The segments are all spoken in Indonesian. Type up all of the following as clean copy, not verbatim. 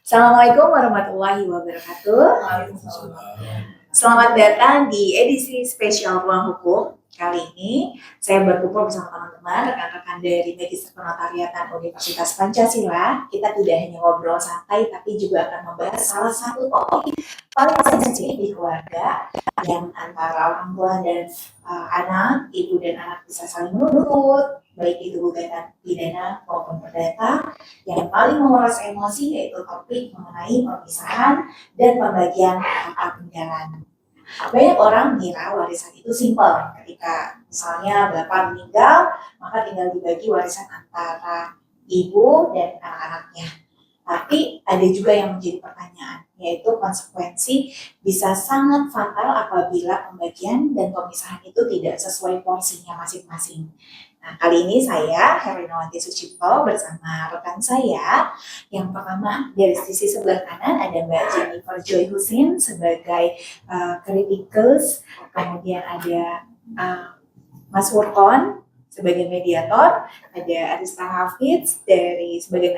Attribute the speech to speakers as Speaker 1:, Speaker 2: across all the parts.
Speaker 1: Assalamualaikum warahmatullahi wabarakatuh. Selamat datang di edisi spesial Ruang Hukum. Kali ini saya berkumpul bersama teman-teman, rekan-rekan dari Magister Penotariatan Universitas Pancasila. Kita tidak hanya ngobrol santai, tapi juga akan membahas salah satu topik paling sensitif di keluarga yang antara orang tua dan anak, ibu dan anak bisa saling menuntut, baik itu gugatan pidana maupun perdata. Yang paling menguras emosi yaitu topik mengenai perpisahan dan pembagian harta peninggalan. Banyak orang mengira warisan itu simpel. Ketika misalnya bapak meninggal, maka tinggal dibagi warisan antara ibu dan anak-anaknya. Tapi ada juga yang menjadi pertanyaan, yaitu konsekuensi bisa sangat fatal apabila pembagian dan pemisahan itu tidak sesuai porsinya masing-masing. Nah, kali ini saya, Herwinawati Sucipto, bersama rekan saya. Yang pertama, dari sisi sebelah kanan ada Mbak Jennifer Joy Husin sebagai kritikus, kemudian ada Mas Wurkon sebagai mediator, ada Arista Hafiz dari sebagai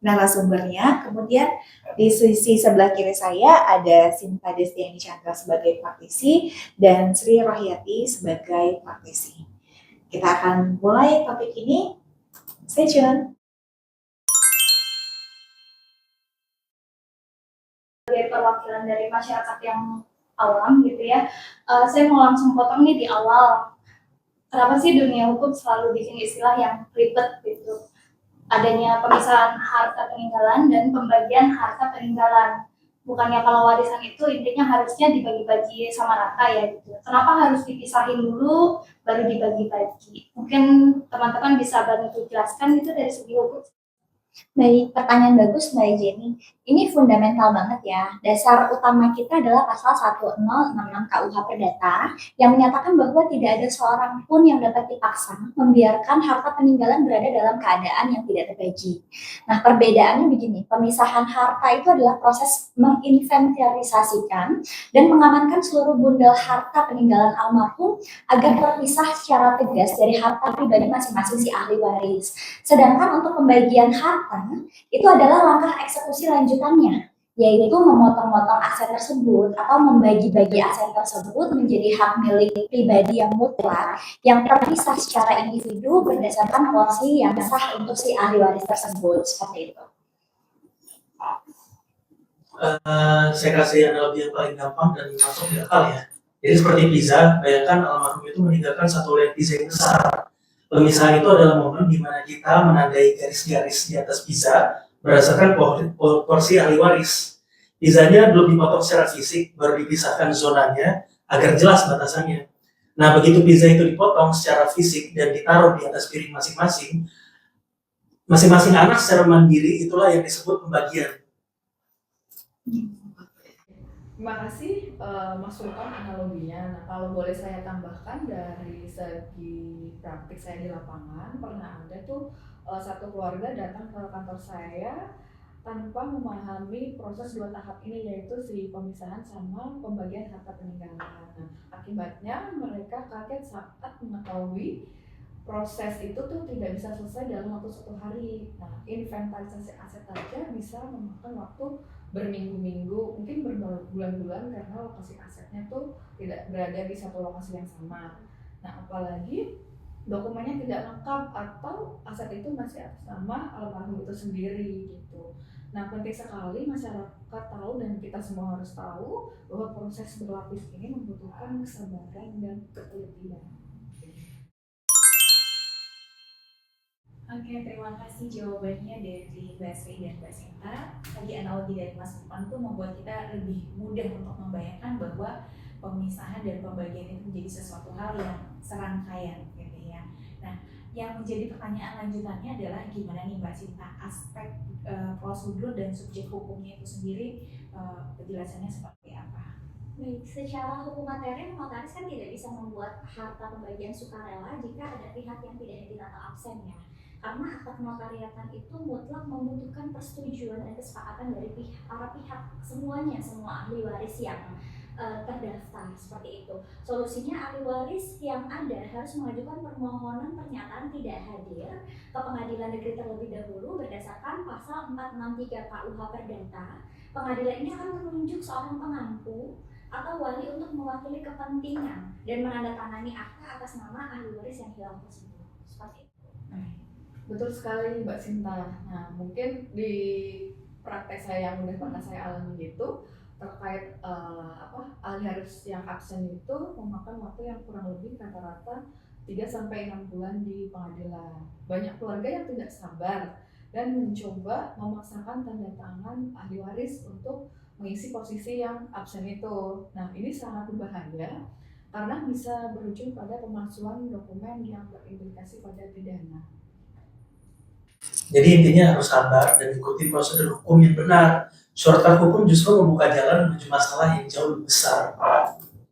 Speaker 1: narasumbernya. Kemudian di sisi sebelah kiri saya ada Sinta Destiani Chandra sebagai praktisi dan Sri Rohyati sebagai praktisi. Kita akan mulai topik ini. Stay tune.
Speaker 2: Sebagai perwakilan dari masyarakat yang awam gitu ya, saya mau langsung potong nih di awal. Kenapa sih dunia hukum selalu bikin istilah yang ribet gitu? Adanya pemisahan harta peninggalan dan pembagian harta peninggalan. Bukannya kalau warisan itu intinya harusnya dibagi-bagi sama rata ya gitu. Kenapa harus dipisahin dulu baru dibagi-bagi? Mungkin teman-teman bisa bantu jelaskan itu dari segi hukum.
Speaker 3: Baik, pertanyaan bagus Mbak Jenny. Ini fundamental banget ya. Dasar utama kita adalah pasal 1066 KUH Perdata yang menyatakan bahwa tidak ada seorang pun yang dapat dipaksa membiarkan harta peninggalan berada dalam keadaan yang tidak terbagi. Nah, perbedaannya begini, pemisahan harta itu adalah proses menginventarisasikan dan mengamankan seluruh bundel harta peninggalan almarhum agar terpisah secara tegas dari harta pribadi masing-masing si ahli waris. Sedangkan untuk pembagian harta itu adalah langkah eksekusi lanjutannya, yaitu memotong-motong aset tersebut atau membagi-bagi aset tersebut menjadi hak milik pribadi yang mutlak yang terpisah secara individu berdasarkan porsi yang sah untuk si ahli waris tersebut, seperti itu.
Speaker 4: Saya kasih analogi yang paling gampang dan masuk di akal ya. Jadi seperti pizza, bayangkan almarhum itu meninggalkan satu layer pizza yang besar. Pemisahan itu adalah momen di mana kita menandai garis-garis di atas pizza berdasarkan porsi ahli waris. Pizzanya belum dipotong secara fisik, baru dipisahkan zonanya agar jelas batasannya. Nah, begitu pizza itu dipotong secara fisik dan ditaruh di atas piring masing-masing, masing-masing anak secara mandiri itulah yang disebut pembagian.
Speaker 5: Terima kasih Mas Sultan analoginya. Nah, kalau boleh saya tambahkan dari segi praktik saya di lapangan, pernah ada tuh satu keluarga datang ke kantor saya tanpa memahami proses dua tahap ini, yaitu si pemisahan sama pembagian harta peninggalan. Nah, akibatnya mereka kaget saat mengetahui proses itu tuh tidak bisa selesai dalam waktu 1 hari. Nah, inventarisasi aset aja bisa memakan waktu berminggu-minggu, mungkin berbulan-bulan karena lokasi asetnya tuh tidak berada di satu lokasi yang sama. Nah, apalagi dokumennya tidak lengkap atau aset itu masih atas nama almarhum itu sendiri gitu. Nah, penting sekali masyarakat tahu dan kita semua harus tahu bahwa proses berlapis ini membutuhkan kesabaran dan ketelitian.
Speaker 6: Oke, terima kasih jawabannya dari Mbak Sri dan Mbak Sinta. Tadi analogi dari Mas Lukman itu membuat kita lebih mudah untuk membayangkan bahwa pemisahan dan pembagian itu menjadi sesuatu hal yang serangkaian gitu ya. Nah, yang menjadi pertanyaan lanjutannya adalah gimana nih Mbak Sinta aspek prosedur dan subjek hukumnya itu sendiri, penjelasannya seperti apa?
Speaker 3: Baik, secara hukum materi notaris kan tidak bisa membuat harta pembagian sukarela jika ada pihak yang tidak hadir atau absen ya. Karena akta kenotariatan itu mutlak membutuhkan persetujuan dan kesepakatan dari para pihak semuanya, semua ahli waris yang terdaftar seperti itu. Solusinya ahli waris yang ada harus mengajukan permohonan pernyataan tidak hadir ke pengadilan negeri terlebih dahulu berdasarkan pasal 463 KUH Perdata. Pengadilan ini akan menunjuk seorang pengampu atau wali untuk mewakili kepentingan dan menandatangani akta atas nama ahli waris yang hilang tersebut. Seperti itu.
Speaker 5: Betul sekali Mbak Sinta. Nah, mungkin di praktek saya yang udah pernah saya alami gitu terkait ahli waris yang absen itu memakan waktu yang kurang lebih rata-rata 3 sampai 6 bulan di pengadilan. Banyak keluarga yang tidak sabar dan mencoba memaksakan tanda tangan ahli waris untuk mengisi posisi yang absen itu. Nah, ini sangat berbahaya karena bisa berujung pada pemalsuan dokumen yang berimplikasi pada pidana.
Speaker 4: Jadi intinya harus sabar dan ikuti prosedur hukum yang benar. Shortcut hukum justru membuka jalan menuju masalah yang jauh lebih besar.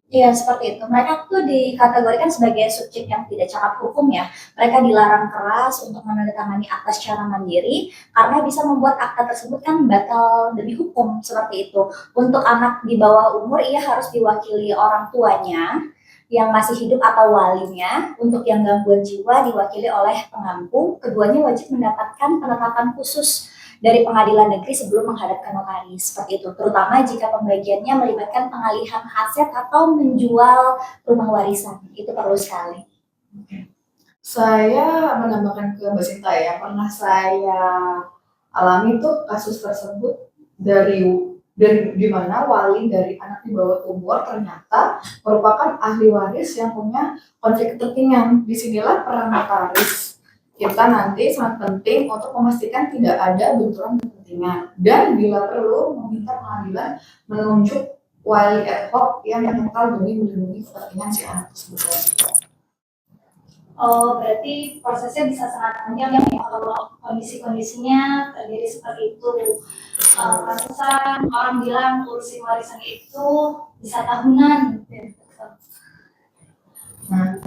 Speaker 3: Iya, seperti itu. Mereka tuh dikategorikan sebagai subjek yang tidak cakap hukum ya. Mereka dilarang keras untuk menandatangani akta secara mandiri karena bisa membuat akta tersebut kan batal demi hukum seperti itu. Untuk anak di bawah umur, ia harus diwakili orang tuanya yang masih hidup atau walinya. Untuk yang gangguan jiwa diwakili oleh pengampu. Keduanya wajib mendapatkan penetapan khusus dari pengadilan negeri sebelum menghadap ke notaris seperti itu, terutama jika pembagiannya melibatkan pengalihan aset atau menjual rumah warisan. Itu perlu sekali.
Speaker 5: Saya menambahkan ke Mbak Sinta ya, pernah saya alami tuh kasus tersebut dari di mana wali dari anak di bawah umur ternyata merupakan ahli waris yang punya konflik kepentingan. Disinilah peran notaris kita nanti sangat penting untuk memastikan tidak ada benturan kepentingan dan bila perlu meminta pengadilan menunjuk wali ad hoc yang netral demi melindungi kepentingan si anak tersebut.
Speaker 2: Oh, berarti prosesnya bisa sangat panjang ya kalau kondisi-kondisinya terjadi seperti itu. Ratusan orang bilang urusin warisan itu bisa tahunan.
Speaker 4: Nah,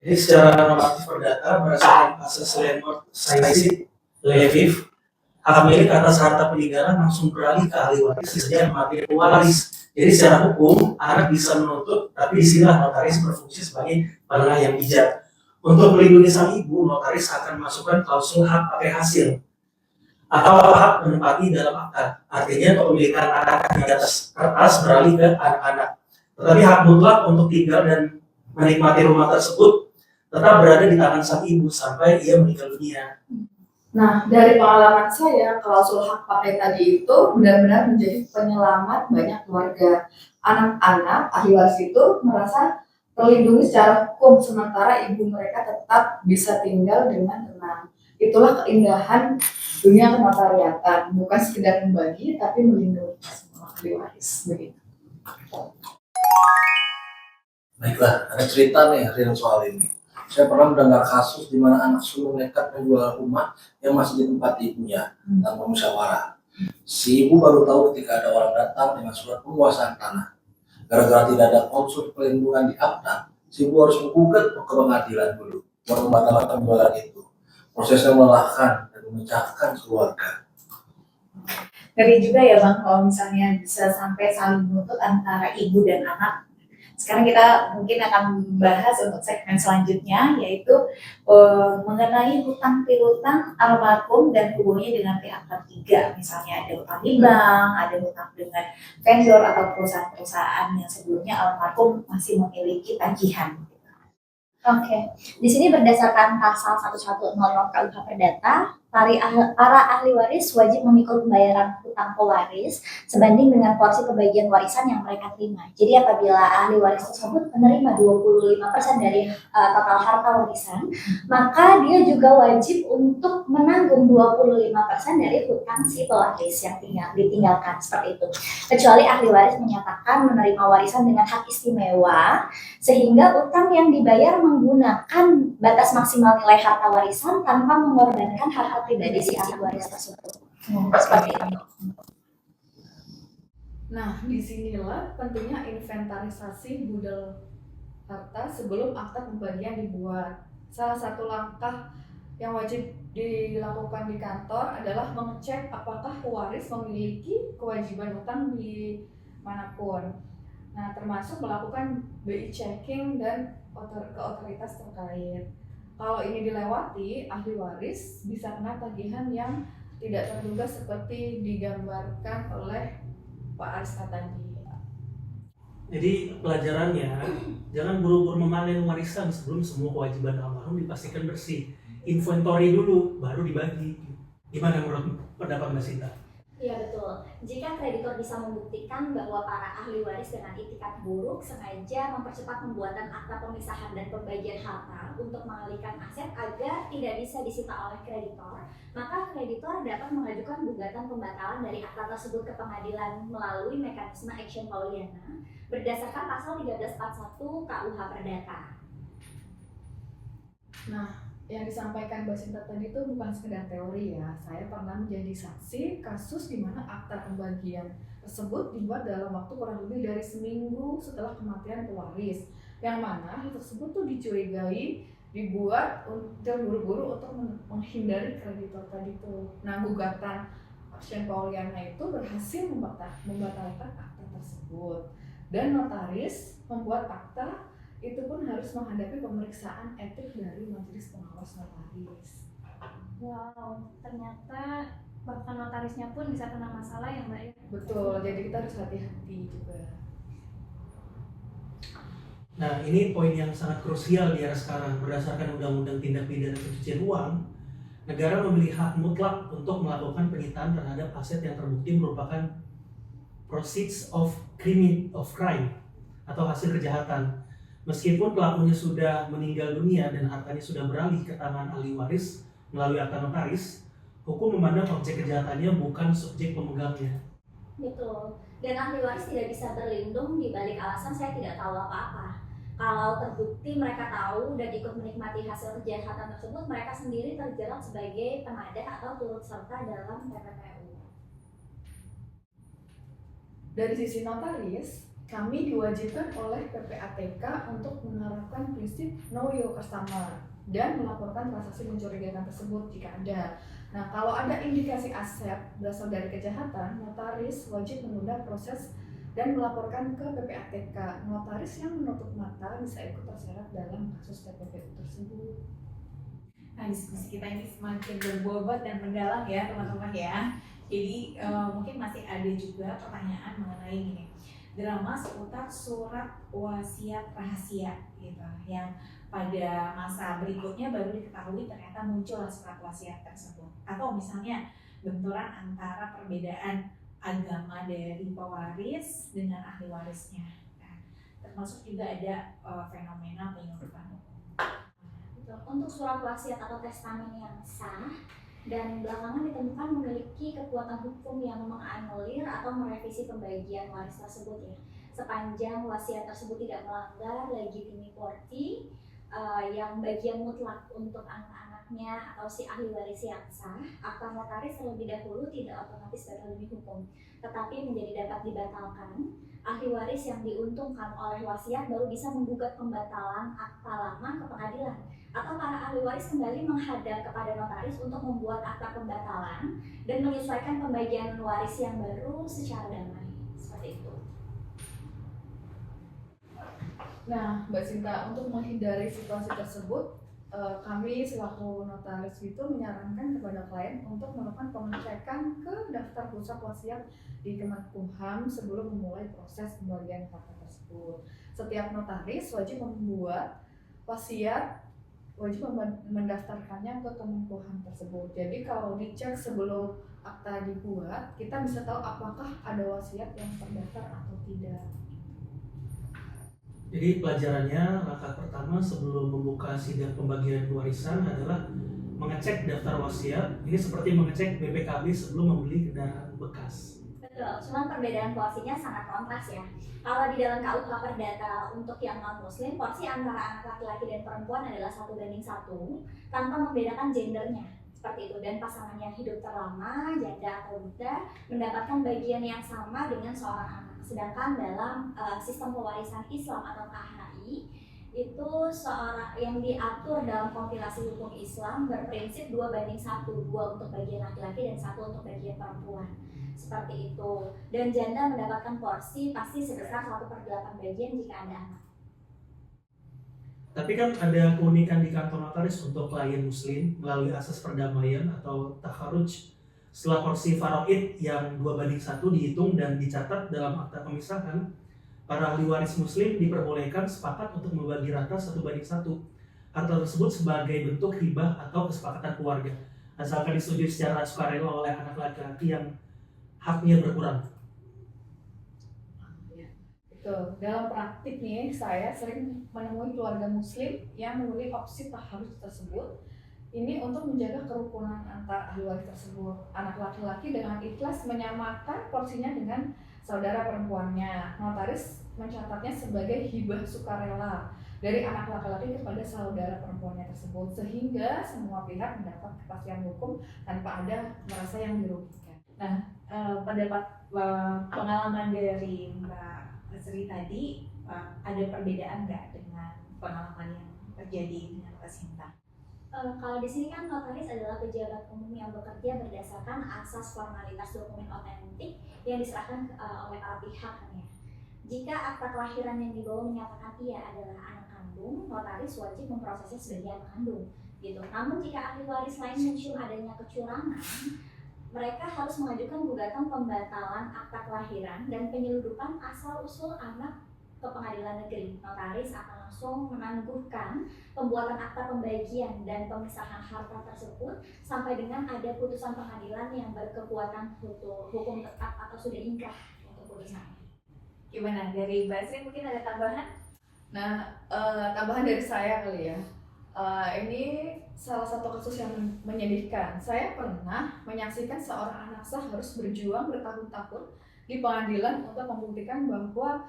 Speaker 4: jadi secara normatif perdata berdasarkan asas landlord scientific Levif, hak milik atas harta peninggalan langsung beralih ke ahli waris sejak mati waris. Jadi secara hukum anak bisa menuntut, tapi disinilah notaris berfungsi sebagai penengah yang bijak. Untuk melindungi sang ibu, notaris akan masukkan klausul hak pakai hasil atau hak menempati dalam akta. Artinya kepemilikan anak di atas kertas beralih ke anak-anak. Tetapi hak mutlak untuk tinggal dan menikmati rumah tersebut tetap berada di tangan sang ibu sampai ia meninggal dunia.
Speaker 5: Nah, dari pengalaman saya, klausul hak pakai tadi itu benar-benar menjadi penyelamat banyak keluarga. Anak-anak ahli waris itu merasa terlindungi secara hukum, sementara ibu mereka tetap bisa tinggal dengan tenang. Itulah keindahan dunia kenotariatan, bukan sekedar membagi, tapi melindungi semua ahli waris. Begitu.
Speaker 7: Baiklah, ada cerita nih real soal ini. Saya pernah mendengar kasus di mana anak sulung nekat menjual rumah yang masih di tempat ibunya tanpa musyawarah. Si ibu baru tahu ketika ada orang datang dengan surat penguasaan tanah. Gara-gara tidak ada klausul pelindungan di akta, si ibu harus menggugat ke pengadilan dulu untuk membatalkan penjualan itu. Prosesnya melelahkan dan memecahkan keluarga.
Speaker 1: Ngeri juga ya Bang kalau misalnya bisa sampai saling menuntut antara ibu dan anak. Sekarang kita mungkin akan membahas untuk segmen selanjutnya yaitu mengenai hutang piutang almarhum dan hubungannya dengan pihak ketiga. Misalnya ada hutang di bank, ada hutang dengan vendor atau perusahaan-perusahaan yang sebelumnya almarhum masih memiliki tagihan.
Speaker 3: Oke, di sini berdasarkan pasal 1100 KUH Perdata, para ahli waris wajib memikul pembayaran hutang pewaris sebanding dengan porsi pembagian warisan yang mereka terima. Jadi apabila ahli waris tersebut menerima 25% dari total harta warisan, maka dia juga wajib untuk menanggung 25% dari hutang si pewaris yang ditinggalkan seperti itu. Kecuali ahli waris menyatakan menerima warisan dengan hak istimewa, sehingga utang yang dibayar menggunakan batas maksimal nilai harta warisan tanpa mengorbankan hak pribadi si ahli waris tersebut. Seperti itu.
Speaker 5: Nah, disinilah pentingnya inventarisasi budel harta sebelum akta pembagian dibuat. Salah satu langkah yang wajib dilakukan di kantor adalah mengecek apakah pewaris memiliki kewajiban utang di manapun. Nah, termasuk melakukan BI checking dan ke otoritas terkait. Kalau ini dilewati, ahli waris bisa kena tagihan yang tidak terduga seperti digambarkan oleh Pak Ariska tadi.
Speaker 4: Jadi pelajarannya, jangan buru-buru memanen warisan sebelum semua kewajiban almarhum dipastikan bersih. Inventory dulu, baru dibagi. Gimana menurut pendapat Mbak Sinta?
Speaker 3: Iya betul. Jika kreditor bisa membuktikan bahwa para ahli waris dengan itikat buruk sengaja mempercepat pembuatan akta pemisahan dan pembagian harta untuk mengalihkan aset agar tidak bisa disita oleh kreditor, maka kreditor dapat mengajukan gugatan pembatalan dari akta tersebut ke pengadilan melalui mekanisme action Pauliana berdasarkan pasal 1341 KUH Perdata.
Speaker 5: Nah, yang disampaikan Mbak Sinta tadi itu bukan sekedar teori ya. Saya pernah menjadi saksi kasus di mana akta pembagian tersebut dibuat dalam waktu kurang lebih dari seminggu setelah kematian pewaris. Yang mana hal tersebut tuh dicurigai dibuat dan buru-buru untuk menghindari kreditor tadi tuh. Nah, gugatan action Pauliana itu berhasil membatalkan akta tersebut. Dan notaris membuat akta itu pun harus menghadapi pemeriksaan etik dari majelis pengawas notaris.
Speaker 2: Wow, ternyata bahkan notarisnya pun bisa kena masalah ya Mbak ya?
Speaker 5: Betul, jadi kita harus hati-hati juga.
Speaker 4: Nah, ini poin yang sangat krusial di era sekarang. Berdasarkan Undang-Undang Tindak Pidana Pencucian Uang, negara memiliki hak mutlak untuk melakukan penyitaan terhadap aset yang terbukti merupakan proceeds of crime atau hasil kejahatan. Meskipun pelakunya sudah meninggal dunia dan hartanya sudah beralih ke tangan ahli waris melalui akta notaris, hukum memandang objek kejahatannya bukan subjek pemegangnya.
Speaker 3: Betul. Dan ahli waris tidak bisa berlindung di balik alasan saya tidak tahu apa-apa. Kalau terbukti mereka tahu dan ikut menikmati hasil kejahatan tersebut, mereka sendiri terjerat sebagai penadah atau turut serta dalam TPPU.
Speaker 5: Dari sisi notaris, kami diwajibkan oleh PPATK untuk menerapkan prinsip know your customer dan melaporkan transaksi mencurigakan tersebut jika ada. Nah, kalau ada indikasi aset berasal dari kejahatan, notaris wajib menunda proses dan melaporkan ke PPATK. Notaris yang menutup mata bisa ikut terseret dalam kasus TPPU tersebut.
Speaker 6: Nah, diskusi kita ini semakin berbobot dan mendalam ya teman-teman ya. Jadi mungkin masih ada juga pertanyaan mengenai ini. Drama seputar surat wasiat rahasia gitu, yang pada masa berikutnya baru diketahui ternyata muncul surat wasiat tersebut, atau misalnya benturan antara perbedaan agama dari pewaris dengan ahli warisnya. Nah, termasuk juga ada fenomena penyelundupan.
Speaker 3: Untuk surat wasiat atau testamen yang sah dan belakangan ditemukan memiliki kekuatan hukum yang menganulir atau merevisi pembagian waris tersebut ya, sepanjang wasiat tersebut tidak melanggar legitimity yang bagian mutlak untuk anak-anaknya atau si ahli waris yang sah. Akta notaris terlebih dahulu tidak otomatis batal demi hukum, tetapi menjadi dapat dibatalkan. Ahli waris yang diuntungkan oleh wasiat baru bisa menggugat pembatalan akta lama ke pengadilan, atau para ahli waris kembali menghadap kepada notaris untuk membuat akta pembatalan dan menyesuaikan pembagian waris yang baru secara damai. Seperti itu.
Speaker 5: Nah, Mbak Sinta, untuk menghindari situasi tersebut, kami selaku notaris itu menyarankan kepada klien untuk melakukan pengecekan ke daftar pusat wasiat di Kemenkumham sebelum memulai proses pembagian harta tersebut. Setiap notaris wajib membuat wasiat, wajib mendaftarkannya ke Kemenkumham tersebut. Jadi kalau dicek sebelum akta dibuat, kita bisa tahu apakah ada wasiat yang terdaftar atau tidak.
Speaker 4: Jadi pelajarannya, langkah pertama sebelum membuka sidang pembagian warisan adalah mengecek daftar wasiat. Ini seperti mengecek BPKB sebelum membeli kendaraan bekas.
Speaker 3: Betul, cuman perbedaan porsinya sangat kontras ya. Kalau di dalam KUH Perdata untuk yang non-muslim, porsi antara anak laki-laki dan perempuan adalah 1:1 tanpa membedakan gendernya. Seperti itu, dan pasangan yang hidup terlama, janda atau duda, mendapatkan bagian yang sama dengan seorang anak. Sedangkan dalam sistem pewarisan Islam atau KHI, itu seorang yang diatur dalam kompilasi hukum Islam berprinsip 2:1, 2 untuk bagian laki-laki dan 1 untuk bagian perempuan. Seperti itu. Dan janda mendapatkan porsi pasti sebesar 1/8 bagian jika ada anak.
Speaker 4: Tapi kan ada keunikan di kantor notaris untuk klien muslim melalui asas perdamaian atau takharuj. Setelah porsi faraid yang 2:1 dihitung dan dicatat dalam akta pemisahan, para ahli waris muslim diperbolehkan sepakat untuk membagi rata 1:1. Harta tersebut sebagai bentuk hibah atau kesepakatan keluarga, asalkan disetujui secara sukarela oleh anak laki-laki yang haknya berkurang.
Speaker 5: Betul. Dalam praktik nih, saya sering menemui keluarga muslim yang memilih opsi taharus tersebut. Ini untuk menjaga kerukunan antar ahli waris tersebut. Anak laki-laki dengan ikhlas menyamakan porsinya dengan saudara perempuannya. Notaris mencatatnya sebagai hibah sukarela dari anak laki-laki kepada saudara perempuannya tersebut, sehingga semua pihak mendapat kepastian hukum tanpa ada merasa yang dirugikan.
Speaker 6: Nah, pengalaman dari Mbak Sri tadi, ada perbedaan nggak dengan pengalaman yang terjadi dengan Mbak Sinta?
Speaker 3: Kalau di sini kan notaris adalah pejabat umum yang bekerja berdasarkan asas formalitas dokumen otentik yang diserahkan oleh para pihak kan ya. Jika akta kelahiran yang dibawa menyatakan ia adalah anak kandung, notaris wajib memprosesnya sebagai anak kandung gitu. Namun jika ahli waris lain mencium adanya kecurangan, mereka harus mengajukan gugatan pembatalan akta kelahiran dan penyeludupan asal-usul anak ke pengadilan negeri. Notaris akan langsung menangguhkan pembuatan akta pembagian dan pemisahan harta tersebut sampai dengan ada putusan pengadilan yang berkekuatan hukum tetap atau sudah ingkrah untuk putusannya.
Speaker 6: Gimana dari Mbak Sri, mungkin ada tambahan?
Speaker 5: Nah, tambahan dari saya kali ya. Ini salah satu kasus yang menyedihkan. Saya pernah menyaksikan seorang anak sah harus berjuang bertahun-tahun di pengadilan untuk membuktikan bahwa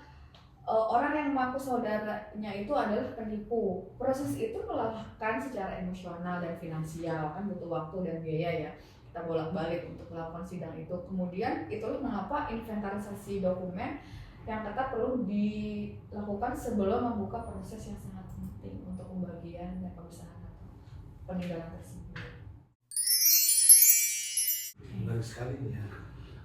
Speaker 5: orang yang mengaku saudaranya itu adalah penipu. Proses itu melelahkan secara emosional dan finansial, kan butuh waktu dan biaya ya. Kita bolak-balik untuk melakukan sidang itu. Kemudian itulah mengapa inventarisasi dokumen yang tetap perlu dilakukan sebelum membuka proses yang sangat penting untuk pembagian dan pemisahan atau peninggalan tersebut.
Speaker 7: Menarik sekali nih ya.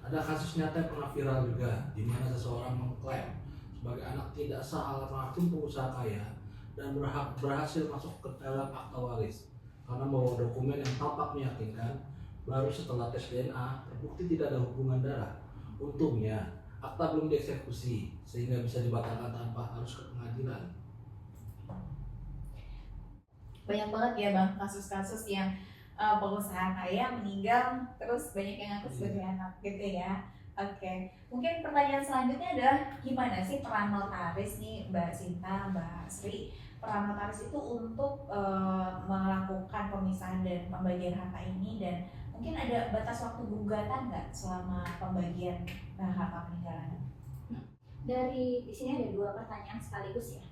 Speaker 7: Ada kasus nyata yang pernah viral juga, di mana seseorang mengklaim sebagai anak tidak sah almarhum pengusaha kaya dan berhasil masuk ke dalam akta waris karena membawa dokumen yang tampak meyakinkan. Baru setelah tes DNA terbukti tidak ada hubungan darah. Untungnya akta belum dieksekusi sehingga bisa dibatalkan tanpa harus ke pengadilan.
Speaker 6: Banyak banget ya Bang kasus-kasus yang pengusaha kaya meninggal terus banyak yang ngaku sebagai anak gitu ya. Oke, mungkin pertanyaan selanjutnya adalah gimana sih peran notaris nih Mbak Sinta, Mbak Sri, peran notaris itu untuk melakukan pemisahan dan pembagian harta ini, dan mungkin ada batas waktu gugatan nggak selama pembagian harta peninggalan?
Speaker 3: Di sini ada 2 pertanyaan sekaligus ya.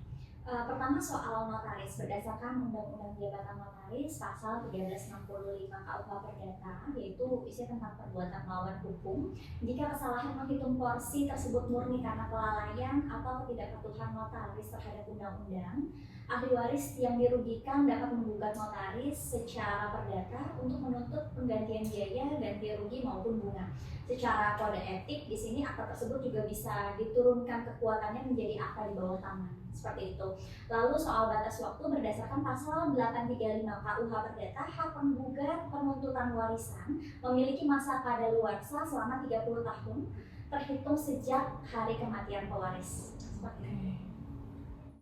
Speaker 3: Pertama soal notaris, berdasarkan Undang-Undang Jabatan Notaris pasal 1365 KUH Perdata, yaitu isi tentang perbuatan melawan hukum. Jika kesalahan menghitung porsi tersebut murni karena kelalaian atau ketidakpatuhan notaris terhadap undang-undang, ahli waris yang dirugikan dapat menggugat notaris secara perdata untuk menuntut penggantian biaya, ganti rugi maupun bunga. Secara kode etik di sini akta tersebut juga bisa diturunkan kekuatannya menjadi akta di bawah tangan. Seperti itu. Lalu soal batas waktu berdasarkan pasal 835 KUH Perdata, hak penggugat penuntutan warisan memiliki masa kadaluarsa selama 30 tahun terhitung sejak hari kematian pewaris. Seperti itu.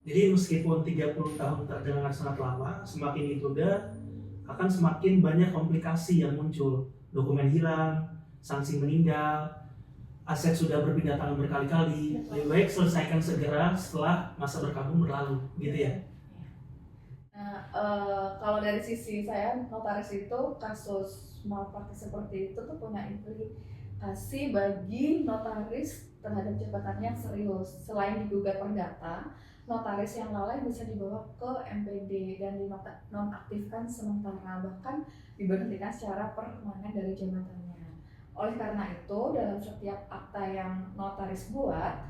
Speaker 4: Jadi meskipun 30 tahun terdengar sangat lama, semakin ditunda akan semakin banyak komplikasi yang muncul. Dokumen hilang, sanksi meninggal, aset sudah berpindah tangan berkali-kali. Lebih baik selesaikan segera setelah masa berkabung berlalu, gitu ya.
Speaker 5: Nah, kalau dari sisi saya, notaris itu kasus malpraktik seperti itu tuh punya implikasi bagi notaris terhadap jabatannya yang serius. Selain digugat perdata, notaris yang lalai bisa dibawa ke MPD dan dinonaktifkan sementara, bahkan diberhentikan secara permanen dari jabatannya. Oleh karena itu, dalam setiap akta yang notaris buat,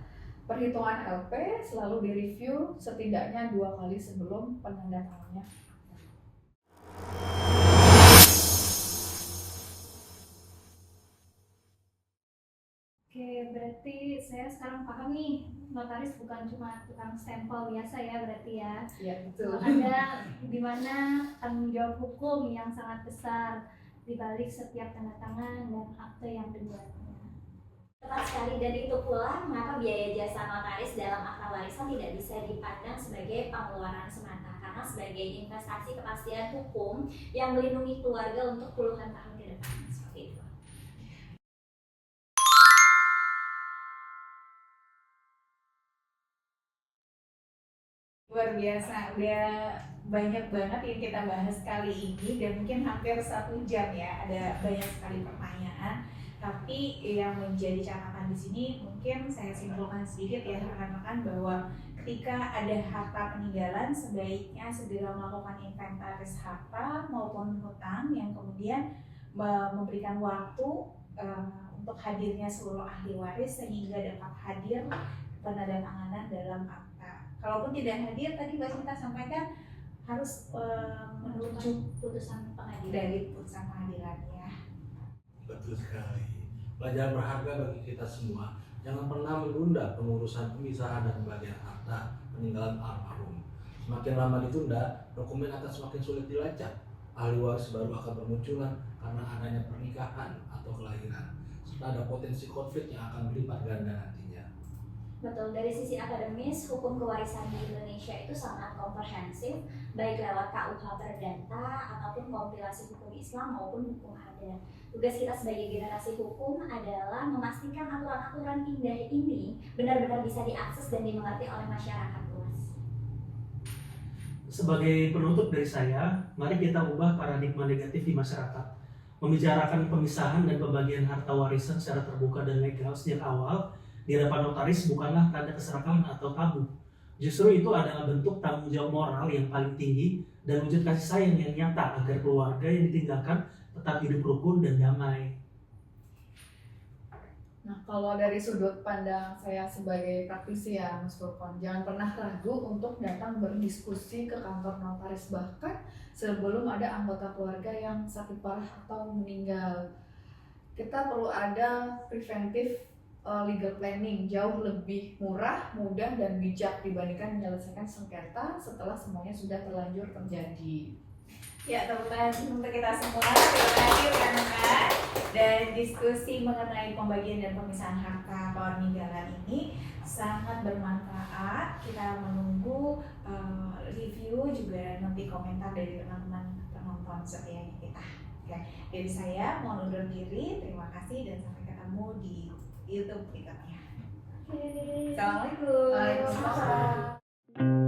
Speaker 5: Perhitungan LP selalu direview setidaknya 2 kali sebelum penandatangannya.
Speaker 2: Oke, berarti saya sekarang paham nih, notaris bukan cuma tukang stempel biasa ya berarti ya.
Speaker 5: Ya, betul.
Speaker 2: Ada di mana tanggung jawab hukum yang sangat besar di balik setiap tanda tangan dan akte yang dibuatnya.
Speaker 3: Tepat sekali, dan itu pula mengapa biaya jasa notaris dalam akta warisan tidak bisa dipandang sebagai pengeluaran semata, karena sebagai investasi kepastian hukum yang melindungi keluarga untuk puluhan tahun ke depan. Seperti itu.
Speaker 6: Luar biasa, udah banyak banget yang kita bahas kali ini dan mungkin hampir 1 jam ya, ada banyak sekali pertanyaan. Tapi yang menjadi catatan di sini mungkin saya simpulkan sedikit ya rekan-rekan, bahwa ketika ada harta peninggalan sebaiknya segera melakukan inventaris harta maupun hutang yang kemudian memberikan waktu untuk hadirnya seluruh ahli waris sehingga dapat hadir penandatanganan dalam akta. Kalaupun tidak hadir, tadi Mbak Sinta sampaikan harus menuju
Speaker 3: Putusan pengadilan.
Speaker 6: dari putusan pengadilan ya.
Speaker 7: Betul sekali. Pelajaran berharga bagi kita semua. Jangan pernah menunda pengurusan pemisahan dan pembagian harta peninggalan almarhum. Semakin lama ditunda, dokumen akan semakin sulit dilacak. Ahli waris baru akan bermunculan karena adanya pernikahan atau kelahiran, serta ada potensi konflik yang akan berlipat ganda nantinya.
Speaker 3: Betul, dari sisi akademis, hukum kewarisan di Indonesia itu sangat komprehensif, baik lewat KUH Perdata ataupun kompilasi hukum Islam maupun hukum adat. Tugas kita sebagai generasi hukum adalah memastikan aturan-aturan indah ini benar-benar bisa diakses dan dimengerti oleh masyarakat luas.
Speaker 4: Sebagai penutup dari saya, mari kita ubah paradigma negatif di masyarakat. Membicarakan pemisahan dan pembagian harta warisan secara terbuka dan legal sejak awal di hadapan notaris bukanlah tanda keserakahan atau tabu. Justru itu adalah bentuk tanggung jawab moral yang paling tinggi dan wujud kasih sayang yang nyata agar keluarga yang ditinggalkan tetap hidup rukun dan damai.
Speaker 5: Nah, kalau dari sudut pandang saya sebagai praktisi ya Mas Furqon, jangan pernah ragu untuk datang berdiskusi ke kantor notaris, bahkan sebelum ada anggota keluarga yang sakit parah atau meninggal. Kita perlu ada preventif legal planning, jauh lebih murah, mudah, dan bijak dibandingkan menyelesaikan sengketa setelah semuanya sudah terlanjur terjadi.
Speaker 6: Ya, teman-teman untuk kita semua, terima kasih rekan-rekan. Dan diskusi mengenai pembagian dan pemisahan harta peninggalan ini sangat bermanfaat. Kita menunggu review juga nanti komentar dari teman-teman penonton setianya kita. Oke, dari saya mohon undur diri. Terima kasih dan sampai ketemu di YouTube berikutnya. Assalamualaikum.
Speaker 5: Waalaikumsalam.